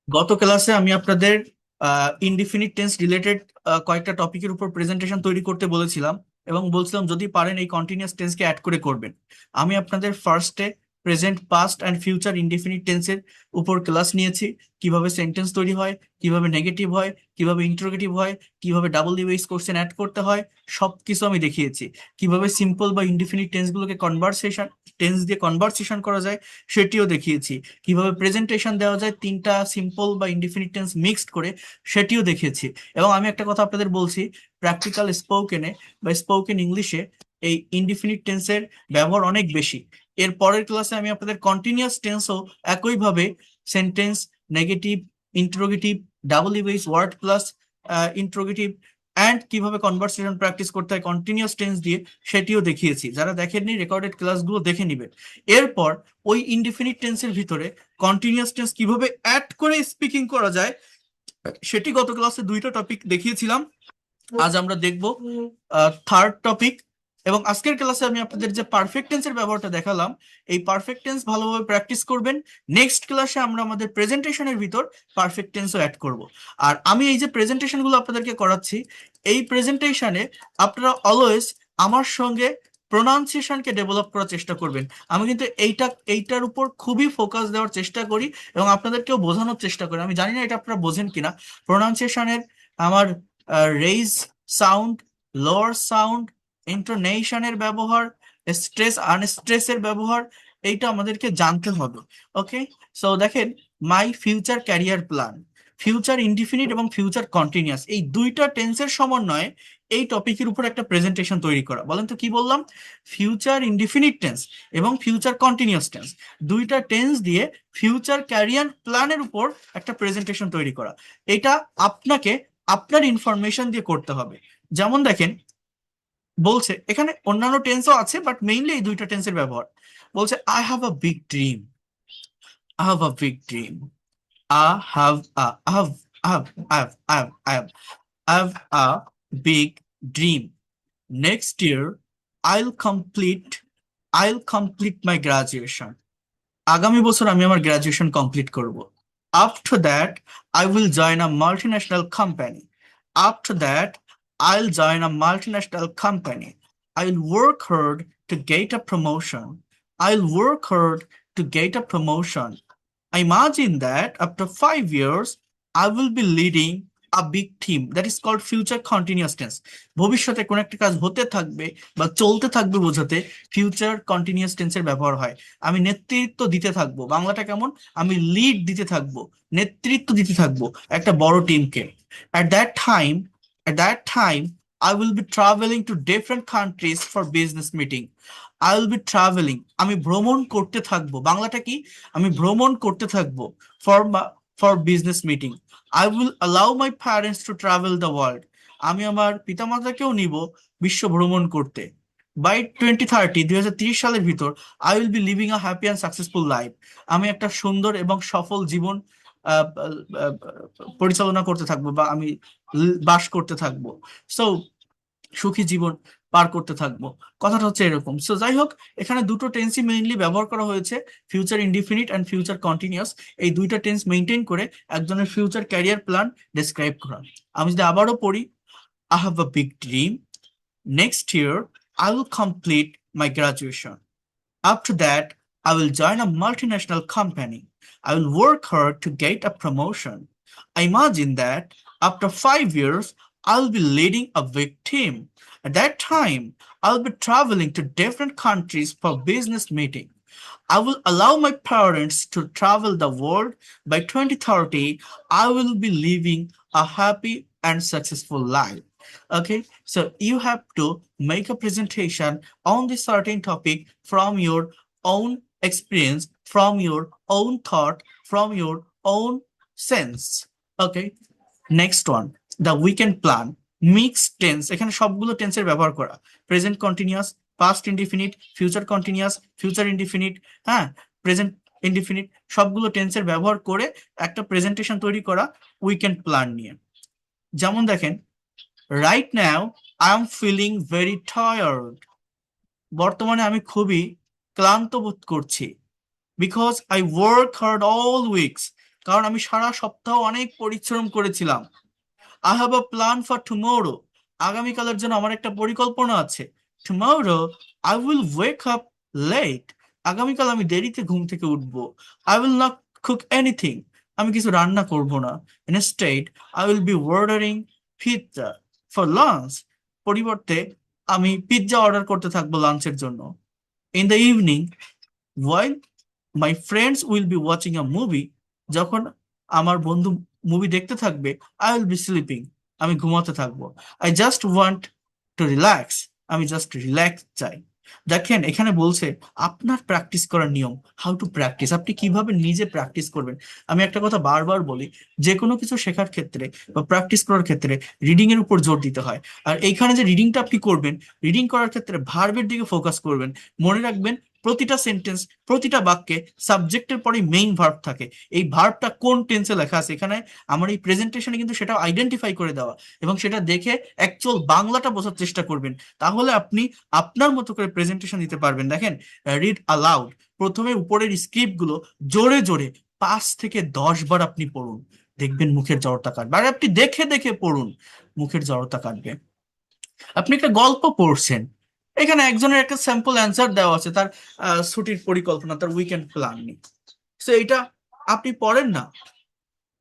গত ক্লাসে আমি আপনাদের ইনডিফিনিট টেন্স রিলেটেড কয়েকটা টপিকের উপর প্রেজেন্টেশন তৈরি করতে বলেছিলাম এবং বলছিলাম যদি পারেন এই কন্টিনিউয়াস টেন্সকে অ্যাড করে করবেন। আমি আপনাদের ফার্স্টে present, past and future indefinite টেন্সের উপর ক্লাস নিয়েছি। কিভাবে সেন্টেন্স তৈরি হয়, কিভাবে নেগেটিভ হয়, কিভাবে ইন্টারোগেটিভ হয়, কিভাবে ডাবল ডিভাইস কোশ্চেন অ্যাড করতে হয়, সবকিছু আমি দেখিয়েছি। কিভাবে সিম্পল বা ইনডিফিনিট টেন্সগুলোকে কনভারসেশন টেন্স দিয়ে কনভারসেশন করা যায় সেটিও দেখিয়েছি। কিভাবে প্রেজেন্টেশন দেওয়া যায় তিনটা সিম্পল বা ইনডিফিনিট টেন্স মিক্সড করে সেটিও দেখিয়েছি। এবং আমি একটা কথা আপনাদের বলছি, প্র্যাকটিক্যাল স্পোকেনে বা স্পোকেন ইংলিশে এই ইনডিফিনিট টেন্সের ব্যবহার অনেক বেশি। এর পরের ক্লাসে আমি আপনাদের কন্টিনিউয়াস টেন্সও একইভাবে সেন্টেন্স, নেগেটিভ, ইন্টারোগেটিভ, ডাবল ইভেন্স, ওয়ার্ড প্লাস ইন্টারোগেটিভ অ্যান্ড কিভাবে কনভারসেশন প্র্যাকটিস করতে হয় কন্টিনিউয়াস টেন্স দিয়ে সেটিও দেখিয়েছি। যারা দেখেননি রেকর্ডেড ক্লাসগুলো দেখে নিবেন। এরপর ওই ইনডিফিনিট টেন্সের ভিতরে কন্টিনিউয়াস টেন্স কিভাবে অ্যাড করে স্পিকিং করা যায় সেটি গত ক্লাসে দুইটা টপিক দেখিয়েছিলাম। আজ আমরা দেখব থার্ড টপিক। এবং আজকের ক্লাসে আমি আপনাদের যে পারফেক্ট টেন্সের ব্যবহারটা দেখালাম, এই পারফেক্ট টেন্স ভালোভাবে প্র্যাকটিস করবেন। নেক্সট ক্লাসে আমরা আমাদের প্রেজেন্টেশনের ভিতর পারফেক্ট টেন্সও অ্যাড করব। আর আমি এই যে প্রেজেন্টেশনগুলো আপনাদেরকে করাচ্ছি, এই প্রেজেন্টেশনে আপনারা অলওয়েজ আমার সঙ্গে প্রোনাউন্সিয়েশনকে ডেভেলপ করার চেষ্টা করবেন। আমি কিন্তু এইটার উপর খুবই ফোকাস দেওয়ার চেষ্টা করি এবং আপনাদেরকেও বোঝানোর চেষ্টা করি। আমি জানি না এটা আপনারা বোঝেন কিনা। প্রোনাউন্সিয়েশনের আমার রেইজ সাউন্ড, লোয়ার সাউন্ড, ইন্টোনেশনের ব্যবহার, স্ট্রেস আনস্ট্রেসের ব্যবহার, এইটা আমাদেরকে জানতে হবে। ওকে, সো দেখেন, মাই future career plan, future indefinite এবং ফিউচার কন্টিনিউয়াস, এই দুইটা টেন্সের সমন্বয়ে এই টপিকের উপর একটা প্রেজেন্টেশন তৈরি করা। বলেন তো কি বললাম? ফিউচার ইনডিফিনিট টেন্স এবং ফিউচার কন্টিনিউয়াস টেন্স, দুইটা টেন্স দিয়ে ফিউচার ক্যারিয়ার প্ল্যানের উপর একটা প্রেজেন্টেশন তৈরি করা। এটা আপনাকে আপনার ইনফরমেশন দিয়ে করতে হবে। যেমন দেখেন, বলছে এখানে অন্যান্য টেন্সও আছে বাট মেইনলি এই দুইটা টেন্সের ব্যবহার। বলছে I have a big dream, I have a big dream, I have a I have I have I have I have I have I have a big dream. Next year, I'll complete I'll complete my graduation. আগামী বছর আমি আমার graduation complete করব। After that, I will join a multinational company. After that, I'll join a multinational company. I'll work hard to get a promotion. I'll work hard to get a promotion. I imagine that after 5 years, I will be leading a big team. That is called future continuous tense. ভবিষ্যতে কোন একটা কাজ হতে থাকবে বা চলতে থাকবে বোঝাতে ফিউচার কন্টিনিউয়াস টেন্সের ব্যবহার হয়। আমি নেতৃত্ব দিতে থাকবো, বাংলাটা কেমন? আমি লিড দিতে থাকবো, নেতৃত্ব দিতে থাকবো একটা বড় টিমকে। At that time, at that time, I will be traveling to different countries for business meeting. I will be traveling. আমি ভ্রমণ করতে থাকবো, বাংলাটা কি? আমি ভ্রমণ করতে থাকবো for for business meeting. I will allow my parents to travel the world. আমি আমার পিতামাতাকেও নিব বিশ্ব ভ্রমণ করতে। বাই 2030, 2030 সালের ভিতর, I will B living a happy and successful life. আমি একটা সুন্দর এবং সফল জীবন আহ, আহ, পরিচালনা করতে থাকবো বা আমি বাস করতে থাকবো। সো সুখী জীবন পার করতে থাকবো। কথাটা হচ্ছে এরকম। সো যাই হোক, এখানে দুটো টেন্সই মেইনলি ব্যবহার করা হয়েছে, future indefinite and future continuous. এই দুইটা টেন্স মেনটেন করে একজনের ফিউচার ক্যারিয়ার প্ল্যান ডেসক্রাইব করা। আমি যদি আবারও পড়ি, I have a big dream, next year I will complete my graduation, after that I will join a multinational company. I will work hard to get a promotion. I imagine that after 5 years, I'll be leading a big team. At that time, I'll be traveling to different countries for business meeting. I will allow my parents to travel the world. By 2030, I will be living a happy and successful life. Okay, so you have to make a presentation on this certain topic from your own experience, from your own thought, from your own sense. Okay, next one, the weekend plan. Mixed tense, এখানে সবগুলো টেন্সের ব্যবহার করা, present continuous, past indefinite, future continuous, future indefinite, হ্যাঁ, present indefinite, সবগুলো টেন্সের ব্যবহার করে একটা প্রেজেন্টেশন তৈরি করা উইকেন্ড প্ল্যান নিয়ে। যেমন দেখেন, right now I am feeling very tired. বর্তমানে আমি খুবই ক্লান্ত বোধ করছি। Because I work hard all weeks, কারণ আমি সারা সপ্তাহ অনেক পরিশ্রম করেছিলাম। I have a plan for tomorrow. আগামীকালের জন্য আমার একটা পরিকল্পনা আছে। Tomorrow I will wake up late. আগামীকাল আমি দেরিতে ঘুম থেকে উঠবো। I will not cook anything. আমি কিছু রান্না করব না। Instead I will be ordering pizza for lunch. পরিবর্তে আমি পিৎজা অর্ডার করতে থাকবো লাঞ্চের জন্য। In the evening while my friends will be watching a movie, যখন আমার বন্ধু মুভি দেখতে থাকবে, I will be sleeping, আমি ঘুমাতে থাকবো। I just want to relax, আমি জাস্ট রিল্যাক্স চাই। দেখেন এখানে বলছে আপনার প্র্যাকটিস করার নিয়ম, হাউ টু প্র্যাকটিস, আপনি কিভাবে নিজে প্র্যাকটিস করবেন। আমি একটা কথা বারবার বলি, যে কোনো কিছু শেখার ক্ষেত্রে বা প্র্যাকটিস করার ক্ষেত্রে রিডিং এর উপর জোর দিতে হয়। আর এইখানে যে রিডিংটা আপনি করবেন, রিডিং করার ক্ষেত্রে ভার্বের দিকে ফোকাস করবেন। মনে রাখবেন প্রতিটা সেন্টেন্স, প্রতিটা বাক্যে সাবজেক্টের পরে মেইন ভার্ব থাকে। এই ভার্বটা কোন টেন্সে লেখা আছে এখানে আমার এই প্রেজেন্টেশনে কিন্তু সেটা আইডেন্টিফাই করে দেওয়া, এবং সেটা দেখে অ্যাকচুয়াল বাংলাটা বোঝার চেষ্টা করবেন। তাহলে আপনি আপনার মতো করে প্রেজেন্টেশন দিতে পারবেন। দেখেন, রিড অ্যালাউড, প্রথমে উপরের স্ক্রিপ্ট গুলো জোরে জোরে 5 থেকে 10 বার আপনি পড়ুন, দেখবেন মুখের জড়তা কাটবে। আর আপনি দেখে দেখে পড়ুন, মুখের জড়তা কাটবে। আপনি একটা গল্প পড়ছেন, এখানে একজনের একটা স্যাম্পল অ্যান্সার দেওয়া আছে তার ছুটির পরিকল্পনা, তার উইকেন্ড প্ল্যান নিয়ে। তো এটা আপনি পড়েন না,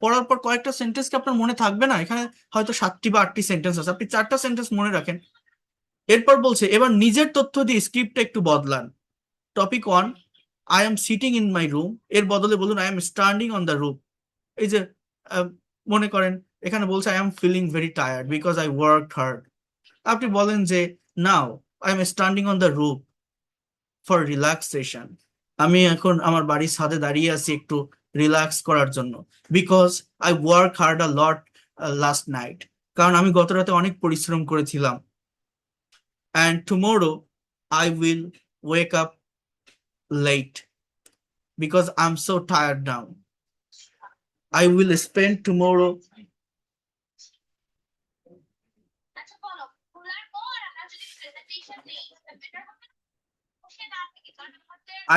পড়ার পর কয়েকটা সেন্টেন্স কি আপনার মনে থাকবে না? এখানে হয়তো 7টি বা 8টি সেন্টেন্স আছে, আপনি 4টা সেন্টেন্স মনে রাখেন। এরপর বলছে এবার নিজের তথ্য দিয়ে স্ক্রিপ্টটা একটু বদলান। Topic 1, I am sitting in my room, এর বদলে বলুন I am standing on the roof. এই যে আহ, মনে করেন এখানে বলছে I am feeling very tired because I work hard. আপনি বলেন যে now I am standing on the roof for relaxation. আমি এখন আমার বাড়ির ছাদে দাঁড়িয়ে আছি একটু রিল্যাক্স করার জন্য। Because I work hard a lot last night, কারণ আমি গত রাতে অনেক পরিশ্রম করেছিলাম। And tomorrow I will wake up late because I am so tired now. I will spend tomorrow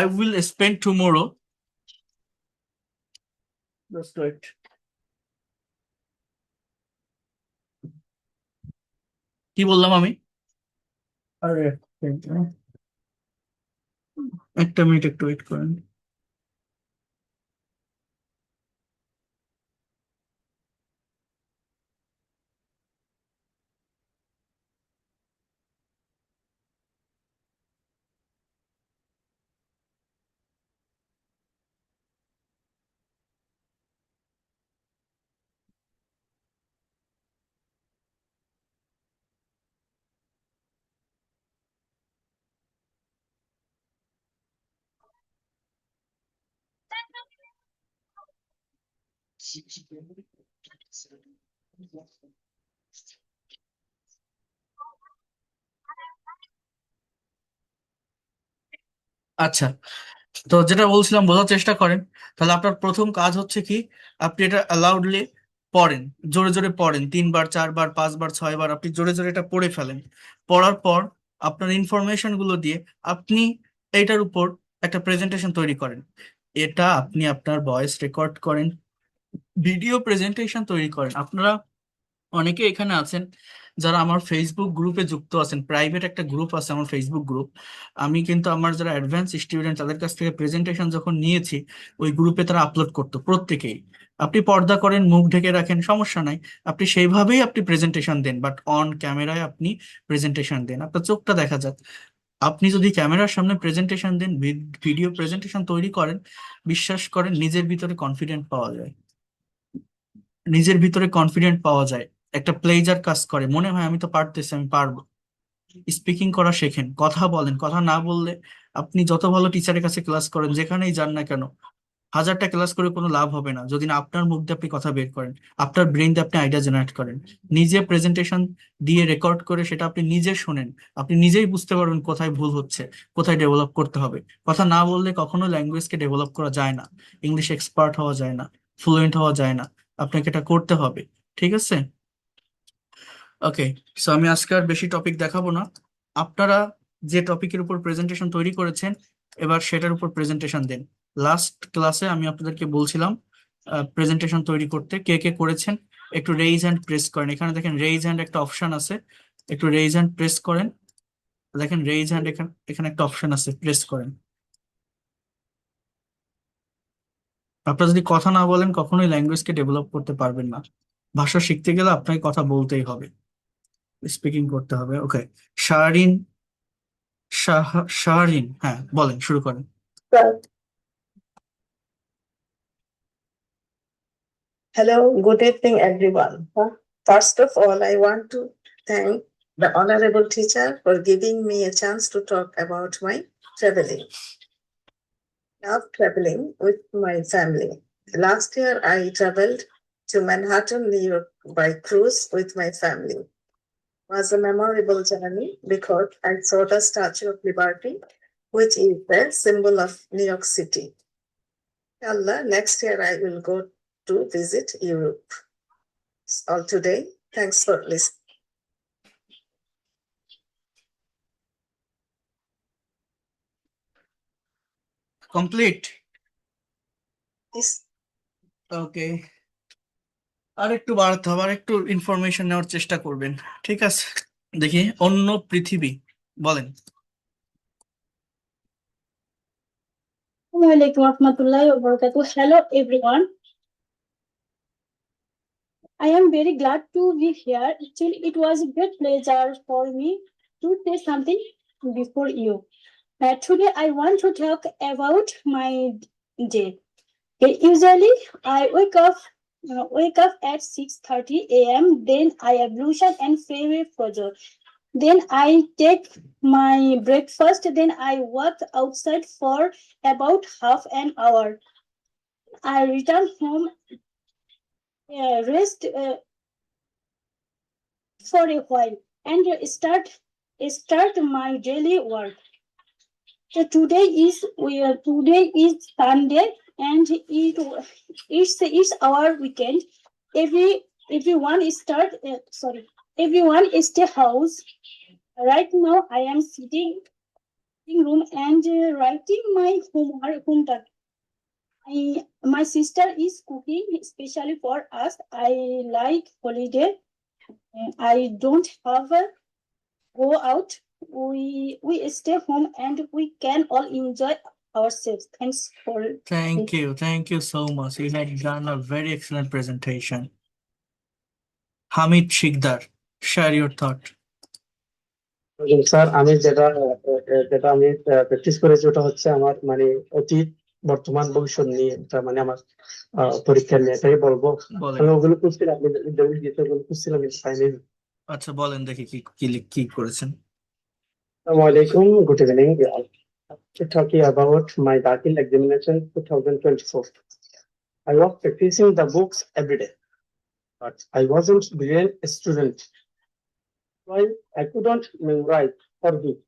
I will spend tomorrow. Just wait. কি বললাম আমি? আরে একটা মিনিট একটু ওয়েট করেন। আচ্ছা, তো যেটা বলছিলাম বোঝার চেষ্টা করেন। তাহলে আপনার প্রথম কাজ হচ্ছে কি, আপনি এটা অ্যালাউডলি পড়েন, জোরে জোরে পড়েন, 3 বার 4 বার 5 বার 6 বার আপনি জোরে জোরে এটা পড়ে ফেলেন। পড়ার পর আপনার ইনফরমেশন গুলো দিয়ে আপনি এইটার উপর একটা প্রেজেন্টেশন তৈরি করেন। এটা আপনি আপনার ভয়েস রেকর্ড করেন, ভিডিও প্রেজেন্টেশন তৈরি করেন। আপনারা অনেকে এখানে আছেন যারা আমার ফেসবুক গ্রুপে যুক্ত আছেন, প্রাইভেট একটা গ্রুপ আছে আমার ফেসবুক গ্রুপ। আমি কিন্তু আমার যারা অ্যাডভান্স স্টুডেন্ট তাদের কাছ থেকে প্রেজেন্টেশন যখন নিয়েছি, ওই গ্রুপে তারা আপলোড করতো প্রত্যেকেই। আপনি পর্দা করেন, মুখ ঢেকে রাখেন, সমস্যা নাই, আপনি সেইভাবেই আপনি প্রেজেন্টেশন দেন, বাট অন ক্যামেরায় আপনি প্রেজেন্টেশন দেন, আপনার চোখটা দেখা যাক। আপনি যদি ক্যামেরার সামনে প্রেজেন্টেশন দেন, ভিডিও প্রেজেন্টেশন তৈরি করেন, বিশ্বাস করেন নিজের ভিতরে কনফিডেন্ট পাওয়া যায়, নিজের ভিতরে কনফিডেন্ট পাওয়া যায়, একটা প্লেজার কাজ করে, মনে হয় আমি তো পারতেছি, আমি পারবো। স্পিকিং করা শেখেন, কথা বলেন, কথা না বললে আপনি যত ভালো টিচারের কাছে ক্লাস করেন, যেখানেই যান না কেন, 1000টা ক্লাস করে কোনো লাভ হবে না যদি না আপনার মুখ দিয়ে আপনি কথা বের করেন, আপনার ব্রেন দিয়ে আপনি আইডিয়া জেনারেট করেন। নিজে প্রেজেন্টেশন দিয়ে রেকর্ড করে সেটা আপনি নিজে শোনেন, আপনি নিজেই বুঝতে পারবেন কোথায় ভুল হচ্ছে, কোথায় ডেভেলপ করতে হবে। কথা না বললে কখনো ল্যাঙ্গুয়েজকে ডেভেলপ করা যায় না, ইংলিশ এক্সপার্ট হওয়া যায় না, ফ্লুয়েন্ট হওয়া যায় না, আপনাকে এটা করতে হবে। ঠিক আছে? ওকে, সো আমি আজকে আর বেশি টপিক দেখাবো না। আপনারা যে টপিকের উপর প্রেজেন্টেশন তৈরি করেছেন, এবার সেটার উপর প্রেজেন্টেশন দেন। লাস্ট ক্লাসে আমি আপনাদেরকে বলছিলাম প্রেজেন্টেশন তৈরি করতে। কে কে করেছেন একটু রেইজ হ্যান্ড প্রেস করেন। এখানে দেখেন রেইজ হ্যান্ড একটা অপশন আছে, একটু রেইজ হ্যান্ড প্রেস করেন। দেখেন রেইজ হ্যান্ড এখানে এখানে একটা অপশন আছে, প্রেস করেন। আপনারা যদি কথা না বলেন কখনোই ল্যাঙ্গুয়েজকে ডেভেলপ করতে পারবেন না। ভাষা শিখতে গেলে আপনাকে কথা বলতেই হবে, স্পিকিং করতে হবে। ওকে, শাহরিন, শাহরিন, হ্যাঁ বলেন, শুরু করেন। Well, hello, good evening, everyone. First of all, I want to thank the honorable teacher for giving me a chance to talk about my traveling. Love traveling with my family. Last year, I traveled to Manhattan, New York by cruise with my family. It was a memorable journey because I saw the Statue of Liberty, which is the symbol of New York City. Inshallah, next year I will go to visit Europe. That's all today. Thanks for listening. Complete. This ওকে, আর একটু বাড়াতে হবে, আর একটু information নেওয়ার চেষ্টা করবেন। ঠিক আছে, দেখি অন্য পৃথিবী, বলেন। Assalamualaikum warahmatullahi wabarakatuh. Hello everyone. I am very glad to be here. Actually, it was a great pleasure for me to say something before you. Today, I want to talk about my day. Usually, I wake up at 6:30 a.m. Then I ablution and pray with Fajr. Then I take my breakfast. Then I walk outside for about half an hour. I return home, rest for a while, and start my daily work. So today is Sunday, and it's our weekend. Everyone is everyone is the house. Right now, I am sitting in room and writing my homework. My sister is cooking especially for us. I like holiday. I don't have a go out. We stay home and we can all enjoy ourselves. Thanks for Thank you so much. You had done a very excellent presentation. Hamid Shikdar, share your thought. Sir, আমি যেটা আমি practice করেছি ওটা হচ্ছে আমার মানে অতীত, বর্তমান, ভবিষ্যৎ নিয়ে, এটা মানে আমার পরীক্ষা নিয়ে, এটাই বলবো। বলেন। আমি ওগুলো খুঁজছিলাম, আপনি যেগুলো দিয়েছেন ওগুলো খুঁজছিলাম, কিন্তু পাইনি। আচ্ছা বলেন দেখি কি কি কি করেছেন। আসসালামু আলাইকুম, good evening. Talking about my Dakil examination 2024. I was practicing the books every day, but I wasn't brilliant student. Why I couldn't memorize or read.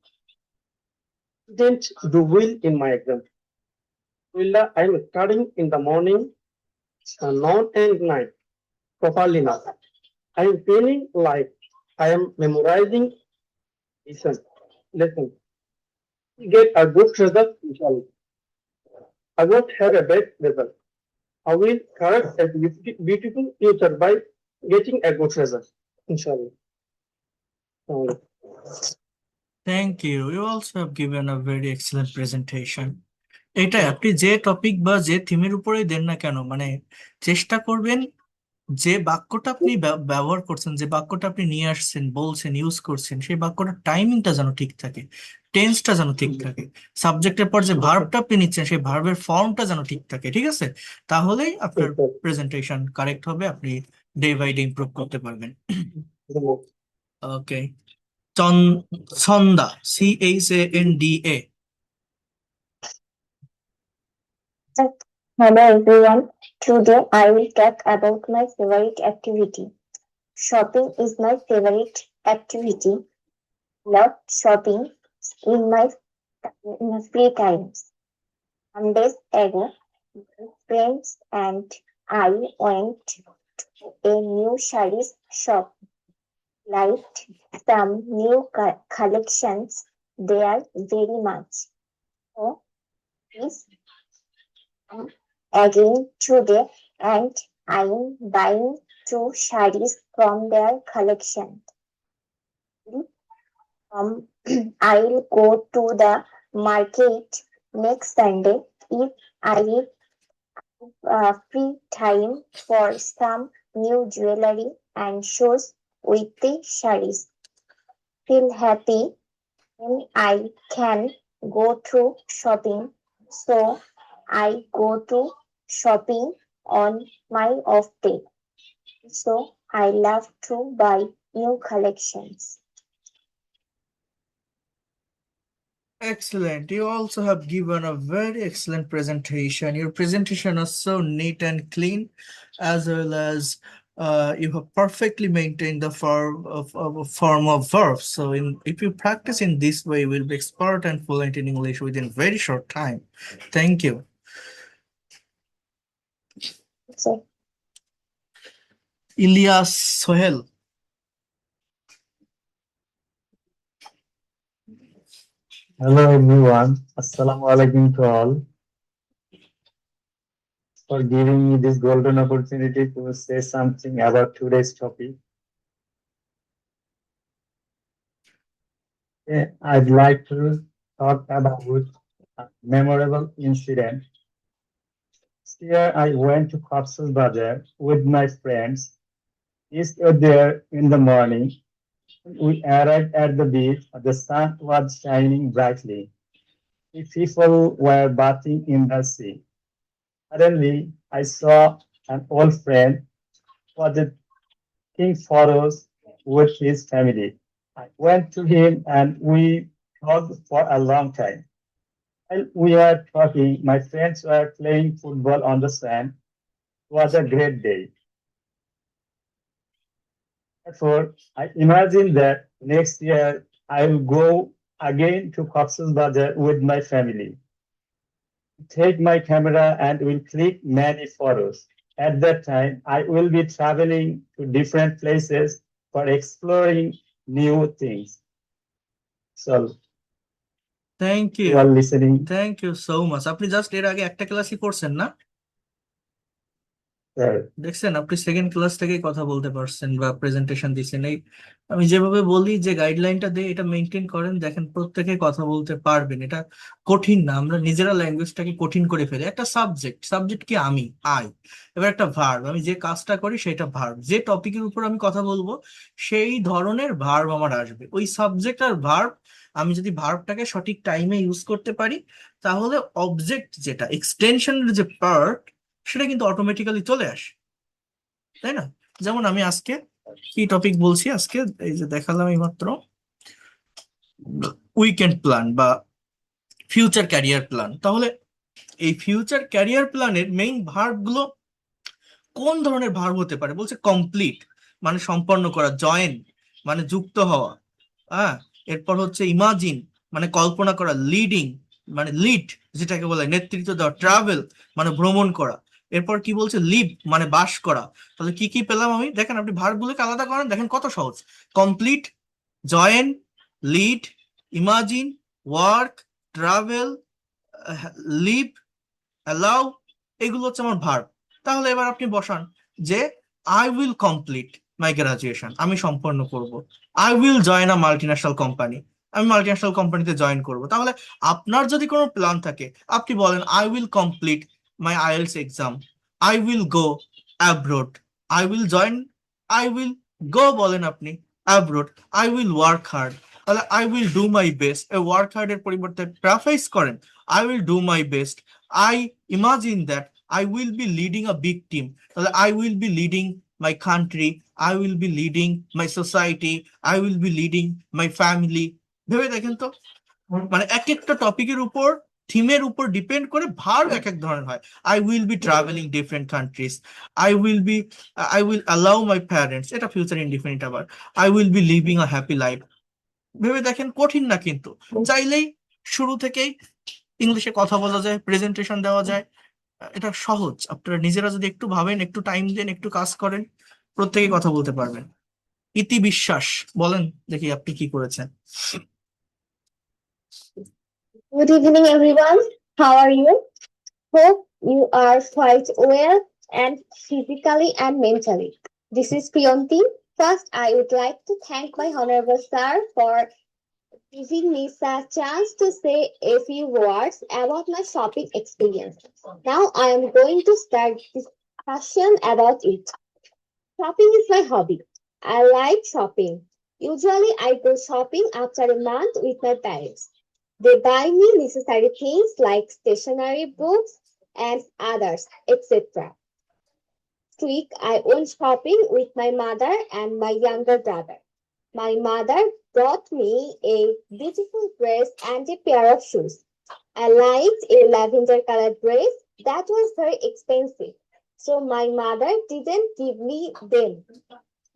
Didn't do well in my exam. Alhamdulillah, I am studying in the morning, noon and night properly now. I am feeling like I am memorizing lesson. Get a good result, inshallah. I won't have a bad result. I will correct a beautiful future by getting a good result, inshallah. Thank you. You also have given a very excellent presentation. এটাই, আপনি যে topic বা যে থিমের উপরেই দেন না কেন, মানে চেষ্টা করবেন যে বাক্যটা আপনি ব্যবহার করছেন, যে বাক্যটা আপনি নিয়ে আসছেন, বলছেন, ইউজ করছেন, সেই বাক্যটার টাইমিংটা যেন ঠিক থাকে, টেন্সটা যেন ঠিক থাকে, সাবজেক্টের পর যে ভার্বটা আপনি নিচ্ছেন সেই ভার্বের ফর্মটা যেন ঠিক থাকে। ঠিক আছে, তাহলেই আপনার প্রেজেন্টেশন কারেক্ট হবে, আপনি ডে বাই ডে ইমপ্রুভ করতে পারবেন। ওকে, Chhanda, CHANDA। Hello everyone. Today I will talk about my favorite activity. Shopping is my favorite activity. Love shopping in my free times. Some days ago, my friends and I went to a new sarees shop. Liked some new collections there very much. So, please again today and I'm buying 2 sarees from their collection. I'll go to the market next Sunday if I free time for some new jewelry and shoes with the sarees. Feel happy when I can go through shopping, so I go to shopping on my off day. So I love to buy new collections. Excellent. You also have given a very excellent presentation. Your presentation is so neat and clean, as well as you have perfectly maintained the form of verbs. So if you practice in this way, you will be expert and fluent in English within very short time. Thank you. So Ilyas Sohel. Hello everyone, Assalamu alaikum to all for giving me this golden opportunity to say something about today's topic. I'd like to talk about a memorable incident. Here I went to Cox's Bazar with my friends. We were there in the morning. We arrived at the beach. The sun was shining brightly. The people were bathing in the sea. Suddenly, I saw an old friend was taking photos with his family. I went to him and we talked for a long time. While we were talking, my friends were playing football on the sand. It was a great day. Therefore, I imagine that next year I will go again to Cox's Bazar with my family. Take my camera and will click many photos. At that time, I will be traveling to different places for exploring new things. So, Thank you are you. listening. Thank you so much. আপনি just এর আগে একটা ক্লাসই করছেন না? Sir. দেখছেন, আপনি second class থেকেই কথা বলতে পারছেন বা প্রেজেন্টেশন দিচ্ছেন। এই আমি যেভাবে বলি, যে গাইডলাইনটা দেই, এটা মেনটেন করেন, দেখেন প্রত্যেকে কথা বলতে পারবেন। এটা কঠিন না, আমরা নিজেরা ল্যাঙ্গুয়েজটাকে কঠিন করে ফেলি। একটা সাবজেক্ট কি আমি, আই, এবার একটা ভার্ব, আমি যে কাজটা করি সেটা ভার্ব, যে টপিকের উপর আমি কথা বলবো সেই ধরনের ভার্ব আমার আসবে। ওই সাবজেক্ট আর ভার্ব, আমি যদি ভার্বটাকে সঠিক টাইমে ইউজ করতে পারি, তাহলে অবজেক্ট যেটা এক্সটেনশনের যে পার্ট, সেটা কিন্তু অটোমেটিক্যালি চলে আসে, তাই না? যেমন আমি আজকে কি টপিক বলছি, আজকে এই যে দেখালাম এইমাত্র, উইকেন্ড প্ল্যান বা ফিউচার ক্যারিয়ার প্ল্যান। তাহলে এই ফিউচার ক্যারিয়ার প্ল্যানের মেইন ভার্ব গুলো কোন ধরনের ভার্ব হতে পারে? বলছে কমপ্লিট মানে সম্পন্ন করা, জয়েন মানে যুক্ত হওয়া, হ্যাঁ, এরপর হচ্ছে ইমাজিন মানে কল্পনা করা, লিডিং মানে লিড যেটাকে বলে নেতৃত্ব দেওয়া, ট্রাভেল মানে ভ্রমণ করা, এরপর কি বলছে লিভ মানে বাস করা। তাহলে কি কি পেলাম আমি? দেখেন, আপনি ভার্বগুলোকে আলাদা করেন, দেখেন কত সহজ। Complete, join, lead, imagine, work, travel, live, allow, এগুলো হচ্ছে আমার ভার্ব। তাহলে এবার আপনি বসান যে I will complete my graduation, আমি সম্পন্ন করব। I will join a multinational company, আমি মাল্টিন্যাশনাল কোম্পানিতে জয়েন করব। তাহলে আপনার যদি কোনো প্ল্যান থাকে, আপনি বলেন I will complete my IELTS exam, I will go abroad, I will join, I will go বলেন আপনি abroad, I will work hard, তাহলে I will do my best, work hard এর পরিবর্তে প্রেফাইস করেন I will do my best. I imagine that I will be leading a big team. I will be leading my country, I will be leading my society, I will be leading my family. ভেবে দেখেন তো, মানে এক একটা টপিকের উপর, থিমের উপর ডিপেন্ড করে ভার্ব এক এক ধরনের হয়। I will be traveling different countries, I will allow my parents, এটা ফিউচার ইনডিফিনিট। আবার I will be living a happy life। ভেবে দেখেন, কঠিন না কিন্তু, চাইলেই শুরু থেকেই ইংলিশে কথা বলা যায়, প্রেজেন্টেশন দেওয়া যায়, এটা সহজ। আপনারা নিজেরা যদি একটু ভাবেন, একটু টাইম দেন, একটু কাজ করেন, প্রত্যেকে কথা বলতে পারবেন। ইতি বিশ্বাস, বলেন দেখি আপনি কি করেছেন। good evening everyone. How are you? Hope you are quite well and physically and mentally. This is Priyanti. First, I would like to thank my Honorable Sir for giving me a chance to say a few words about my shopping experience. Now, I am going to start discussion about it. Shopping is my hobby. I like shopping. Usually, I go shopping after a month with my parents. They buy me necessary things like stationery, books, and others, etc. Week, I went shopping with my mother and my younger brother. My mother bought me a beautiful dress and a pair of shoes. I liked a lavender colored dress that was very expensive, so my mother didn't give me them.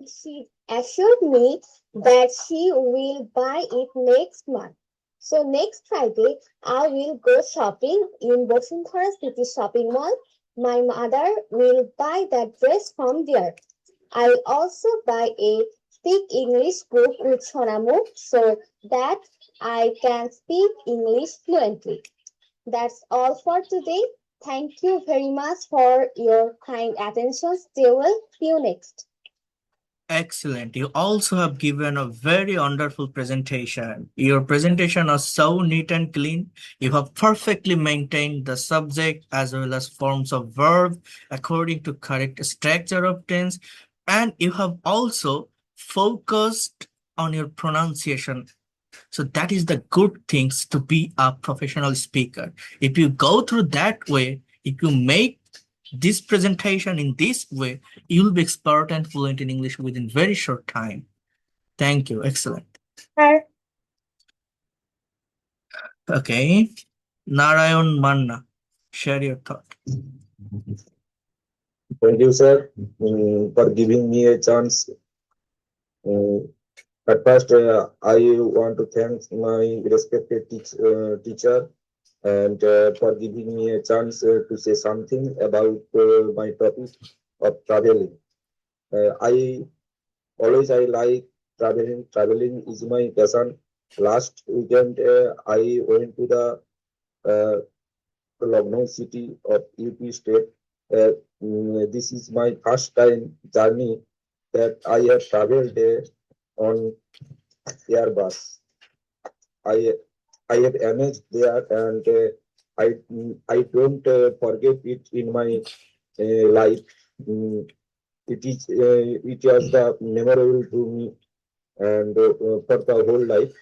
She assured me that she will buy it next month. So next Friday, I will go shopping in Bosundhara City Shopping Mall. My mother will buy that dress from there. I'll also buy a Speak English book with Sonamu so that I can speak English fluently. That's all for today. Thank you very much for your kind attention. Stay well. See you next. Excellent. You also have given a very wonderful presentation. Your presentation was so neat and clean. You have perfectly maintained the subject as well as forms of verb according to correct structure of tense. And you have also focused on your pronunciation. So that is the good things to be a professional speaker. If you go through that way, if you make this presentation in this way, you'll be expert and fluent in English within very short time. Thank you. Excellent. Sir. Okay. Narayan Manna, share your thought. Thank you, sir, for giving me a chance. Uh, at first, I want to thank my respected teacher and for giving me a chance to say something about my topic of traveling. I like traveling. Traveling is my passion. Last weekend, I went to the uh, Lucknow city of UP state. This is my first time journey that I have traveled on Airbus. I I have managed there and I don't forget it in my life. Mm, it was the memorable to me and for the whole life.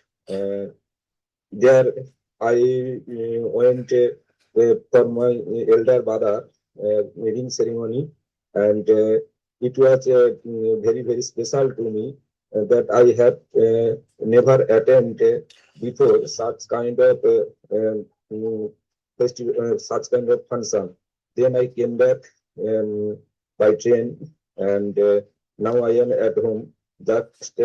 There I went for my elder brother wedding ceremony, and it was very special to me that I have never attended before such kind of festival, such kind of function. Then I came back by train, and now I am at home. Just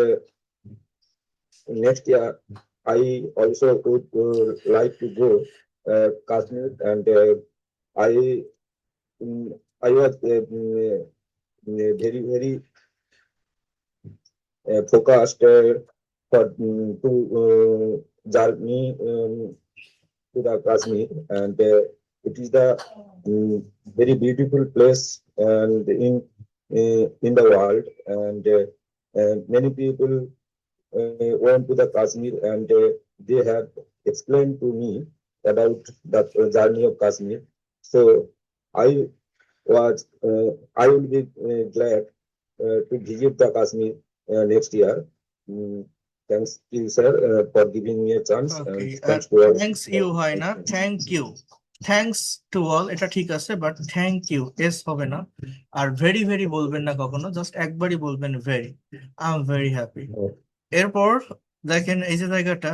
next year, I also would like to go Kashmir, and I I was very focused for to journey to the Kashmir, and it is the very beautiful place and in the world, and many people went to the Kashmir and they have explained to me about the journey of Kashmir. So I I will be glad to visit the Kashmir next year. Mm, thanks to you, sir, for giving me a chance, and Okay. thanks to all. Thanks you হয় না, thank you, thanks to all, এটা ঠিক আছে, but thank U S হবে না। Are very very বলবেন না কখনো, জাস্ট একবারই বলবেন very. I am very happy. এরপর দেখেন এই যে জায়গাটা,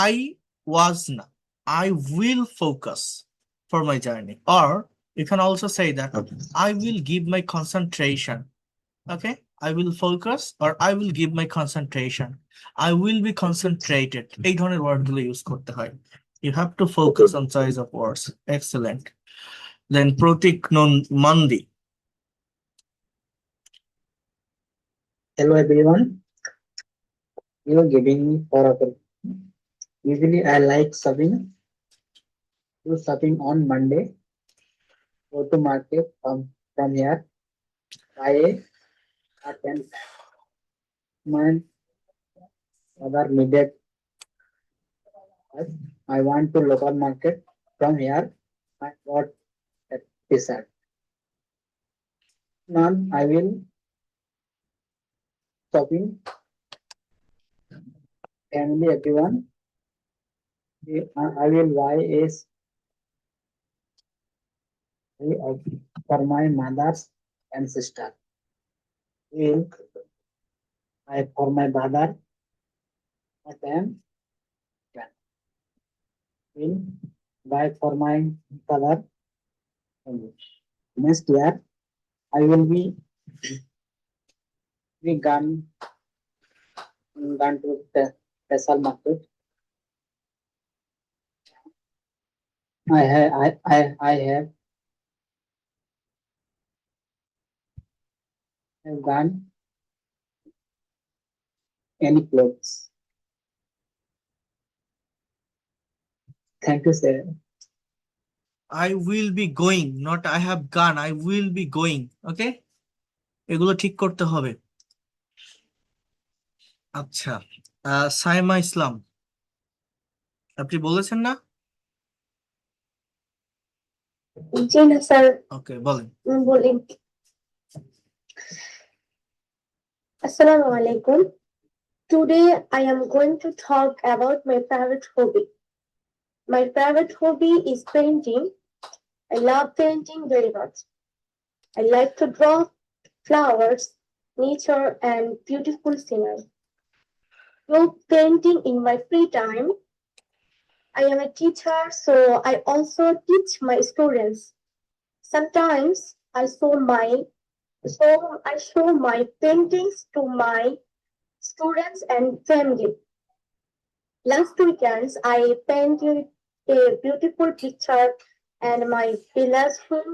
I was না, I will focus for my journey, or you can also say that I will give my concentration. Okay, I will focus or I will give my concentration. I will be concentrated. এই ধরনের word গুলো use করতে হয়। You have to focus on choice of words. Excellent. Then Pratik Mandi. Hello everyone. You are giving me for a usually I like shopping. do shopping on Monday, go to market from here, buy a shirt and pant. My mother needed us. I want to local market from here. I bought a t-shirt. Now I will shopping family everyone. I will buy a for my mothers and sister. Will I for my brother, my them, will buy for my father. Next year, I will be gone to the special market. I have gone any clothes. Thank you, sir. I will be going, not I have gone, I will be going. ওকে, এগুলো ঠিক করতে হবে। আচ্ছা, সাইমা ইসলাম, আপনি বলেছেন না? জি না sir, ওকে, বলেন। বলি। Assalamu alaikum. Today I am going to talk about my favorite hobby. My favorite hobby is painting. I love painting very much. I like to draw flowers, nature, and beautiful scenery. Do painting in my free time. I am a teacher, so I also teach my students. Sometimes I show my paintings to my students and family. Last weekends, I painted a beautiful picture and my village home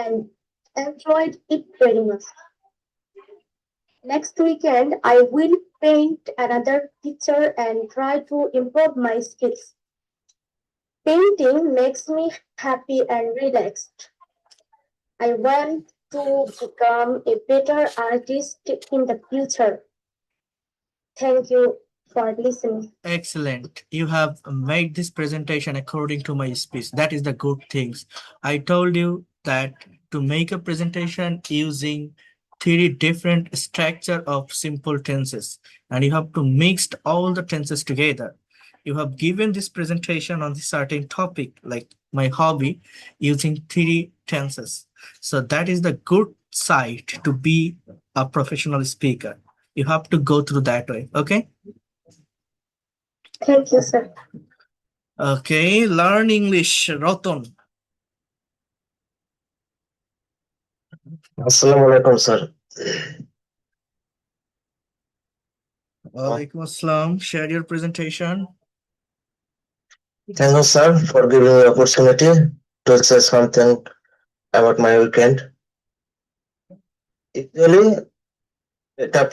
and enjoyed it very much. Next weekend, I will paint another picture and try to improve my skills. Painting makes me happy and relaxed. I want to become a better artist in the future. Thank you for listening. Excellent. You have made this presentation according to my speech. That is the good things. I told you that to make a presentation using 3 different structure of simple tenses, and you have to mix all the tenses together. You have given this presentation on the certain topic like my hobby using 3 tenses. So that is the good side to be a professional speaker. You have to go through that way. Okay. Thank you, sir. Okay, learn English, Roton. Assalamu alaikum, sir. Walaikum Assalam. Share your presentation. Thank you, sir, for giving me opportunity to say something about my weekend. Actually, get up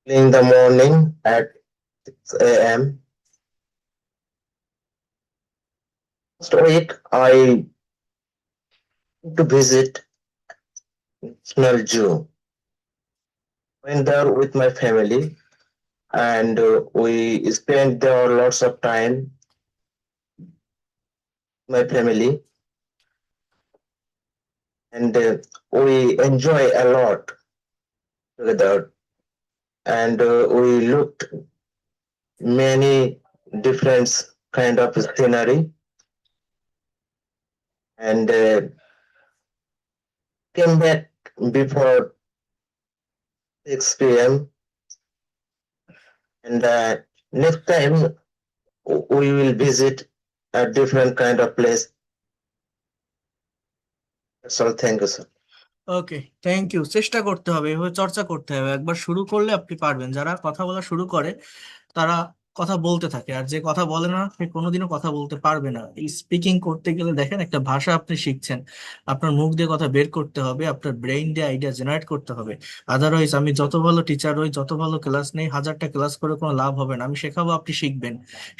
in the morning at 6 a.m. Last week, I went to visit National Zoo. Went there with my family, and we spent there lots of time. My family, and we enjoy a lot together, and we looked many different kind of scenery, and came back before 6 p.m. and next time we will visit a different kind of place. So thank you, sir. Okay, thank you. চেষ্টা করতে হবে, এভাবে চর্চা করতে হবে। একবার শুরু করলে আপনি পারবেন। যারা কথা বলা শুরু করে তারা কথা বলতে থাকে, আর যে কথা বলে না সে কোনোদিনও কথা বলতে পারবে না। এই স্পিকিং করতে গেলে দেখেন একটা ভাষা আপনি শিখছেন, আপনার মুখ দিয়ে কথা বের করতে হবে, আপনার ব্রেইন দিয়ে আইডিয়া জেনারেট করতে হবে। আদারওয়াইজ আমি যত ভালো টিচার হই, যত ভালো ক্লাস নেই, 1000টা ক্লাস করে কোনো লাভ হবে না। আমি শেখাবো, আপনি শিখবেন,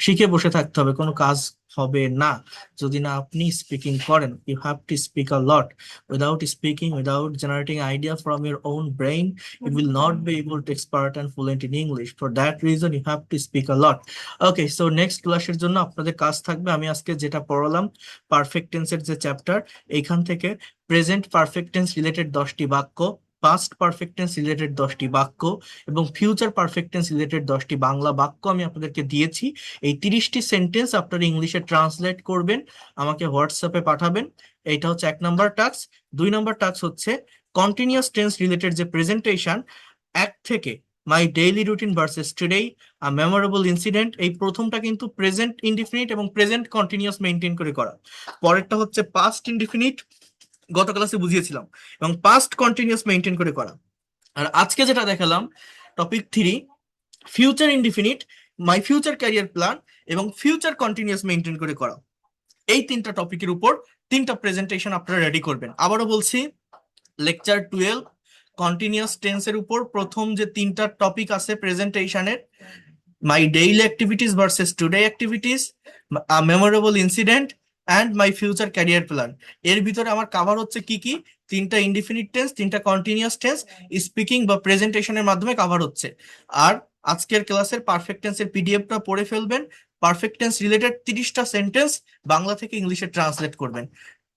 শিখে বসে থাকতে হবে, কোনো কাজ হবে না যদি না আপনি স্পিকিং করেন। You have to speak a lot. Without speaking, without generating idea from your own brain, you will not be able to expert and fluent in English. For that reason, you have to speak a lot. Okay, so next ক্লাসের জন্য আপনাদের কাজ থাকবে, আমি আজকে যেটা পড়ালাম perfect টেন্সের যে চ্যাপ্টার, এইখান থেকে প্রেজেন্ট পারফেক্ট টেন্স রিলেটেড 10টি বাক্য, পাস্ট পারফেক্ট টেন্স রিলেটেড 10টি বাক্য এবং ফিউচার পারফেক্ট টেন্স রিলেটেড 10টি বাংলা বাক্য আমি আপনাদেরকে দিয়েছি। এই 30টি সেন্টেন্স আপনারা ইংলিশে ট্রান্সলেট করবেন, আমাকে হোয়াটসঅ্যাপে পাঠাবেন। এইটা হচ্ছে 1 নাম্বার টাস্ক। 2 নাম্বার টাস্ক হচ্ছে কন্টিনিউয়াস টেন্স রিলেটেড যে প্রেজেন্টেশন, 1 থেকে my daily routine versus today, a memorable incident, এই প্রথমটা কিন্তু প্রেজেন্ট ইনডিফিনিট এবং প্রেজেন্ট কন্টিনিউয়াস মেনটেন করে করা। পরেরটা হচ্ছে পাস্ট ইনডিফিনিট, গত ক্লাসে বুঝিয়েছিলাম, এবং পাস্ট কন্টিনিউয়াস মেনটেন করে করা। আর আজকে যেটা দেখালাম টপিক 3, ফিউচার ইনডিফিনিট, মাই ফিউচার ক্যারিয়ার প্ল্যান এবং ফিউচার কন্টিনিউয়াস মেনটেন করে করা। এই 3টা টপিকের উপর 3টা প্রেজেন্টেশন আপনারা রেডি করবেন। আবারও বলছি, লেকচার 12 কন্টিনিউয়াস টেন্সের উপর প্রথম যে 3টা টপিক আছে প্রেজেন্টেশনের, my daily activities versus today activities, a memorable incident and my future career plan. এর ভিতরে আমার কভার হচ্ছে কি কি, 3টা ইনডিফিনিট টেন্স, 3টা কন্টিনিউয়াস টেন্স স্পিকিং বা প্রেজেন্টেশনের মাধ্যমে কভার হচ্ছে। আর আজকের ক্লাসের পারফেক্ট টেন্সের পিডিএফটা পড়ে ফেলবেন। পারফেক্ট টেন্স রিলেটেড 30টা সেন্টেন্স বাংলা থেকে ইংলিশে ট্রান্সলেট করবেন।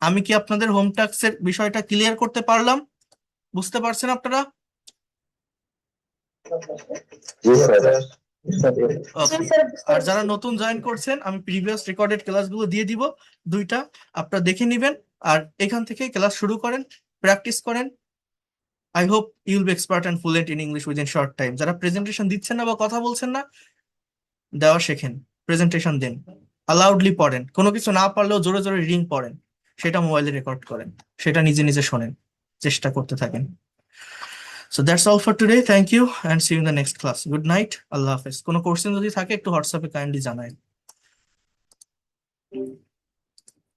আমি কি আপনাদের হোম টাস্কের বিষয়টা ক্লিয়ার করতে পারলাম? বুঝতে পারছেন আপনারা? Okay. আর যারা নতুন জয়েন করছেন, আমি প্রিভিয়াস রেকর্ডেড ক্লাসগুলো দিয়ে দিব 2টা, আপনারা দেখে নেবেন আর এখান থেকে ক্লাস শুরু করেন, প্র্যাকটিস করেন। I hope you'll be expert and fluent in English within short time. যারা প্রেজেন্টেশন দিচ্ছেন না বা কথা বলছেন না, দেওয়া শেখেন, প্রেজেন্টেশন দেন, অ্যালাউডলি পড়েন, কোনো কিছু না পারলেও জোরে জোরে রিডিং পড়েন, সেটা মোবাইলে রেকর্ড করেন, সেটা নিজে নিজে শোনেন, চেষ্টা করতে থাকেন। So that's all for today. Thank you and see you in the next class. Good night. Allah Hafiz. কোনো কোশ্চেন যদি থাকে একটু হোয়াটসঅ্যাপে কাইন্ডলি জানাই।